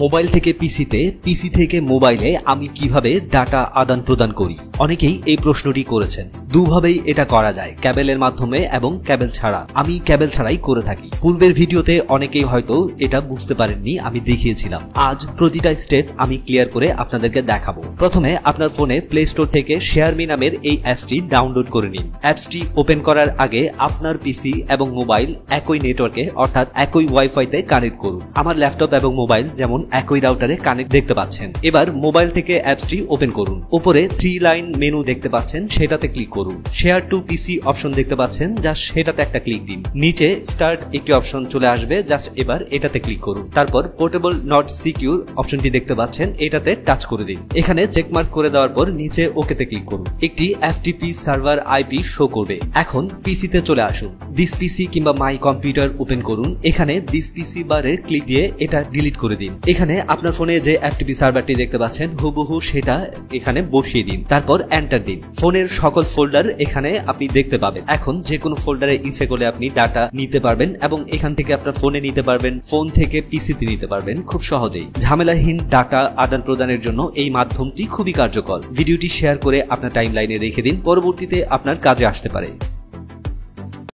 Mobile থেকে পিসিতে, পিসি থেকে মোবাইলে আমি কিভাবে ডাটা আদান প্রদান করি। অনেকেই এই প্রশ্নটি করেছেন। দুভাবেই এটা করা যায়, ক্যাবেলের মাধ্যমে এবং ক্যাবেল ছাড়া। আমি ক্যাবেল ছাড়াই করে থাকি। পূর্বের ভিডিওতে অনেকেই হয়তো এটা বুঝতে পারেননি, আমি দেখিয়েছিলাম। আজ প্রতিটা স্টেপ আমি ক্লিয়ার করে আপনাদেরকে দেখাবো। প্রথমে আপনার ফোনে প্লে স্টোর থেকে শেয়ারমি নামের এই অ্যাপসটি ডাউনলোড করে নিন। অ্যাপসটি ওপেন করার আগে আপনার পিসি এবং মোবাইল একই নেটওয়ার্কে অর্থাৎ একই ওয়াইফাইতে কানেক্ট করুন। আমার ল্যাপটপ এবং মোবাইল যেমন একই রাউটারে কানেক্ট দেখতে পাচ্ছেন। এবার মোবাইল থেকে অ্যাপসটি ওপেন করুন। উপরে 3 লাইন মেনু দেখতে পাচ্ছেন, সেটাতে ক্লিক করুন। শেয়ার টু পিসি অপশন দেখতে পাচ্ছেন, জাস্ট সেটাতে একটা ক্লিক দিন। নিচে স্টার্ট একটি অপশন চলে আসবে, জাস্ট এবার এটাতে ক্লিক করুন। তারপর পোর্টেবল নট সিকিউর অপশনটি দেখতে পাচ্ছেন, এটাতে টাচ করে দিন। এখানে চেকমার্ক করে দেওয়ার পর নিচে ওকেতে ক্লিক করুন। একটি এফটিপি সার্ভার আইপি শো করবে। এখন পিসিতে চলে আসুন। দিস পিসি কিংবা মাই কম্পিউটার ওপেন করুন। এখানে দিস পিসি বারে ক্লিক দিয়ে এটা ডিলিট করে দিন। এখানে আপনার ফোনে যে এফটিপি সার্ভারটি দেখতে পাচ্ছেন হুবহু সেটা এখানে বসিয়ে দিন। তারপর এন্টার দিন। ফোনের সকল ফোল্ডার এখানে আপনি দেখতে পাবেন। এখন যে কোনো ফোল্ডারে ইচ্ছে করলে আপনি ডাটা নিতে পারবেন এবং এখান থেকে আপনার ফোনে নিতে পারবেন, ফোন থেকে পিসিতে নিতে পারবেন খুব সহজেই। ঝামেলাহীন ডাটা আদান প্রদানের জন্য এই মাধ্যমটি খুবই কার্যকর। ভিডিওটি শেয়ার করে আপনার টাইমলাইনে রেখে দিন, পরবর্তীতে আপনার কাজে আসতে পারে।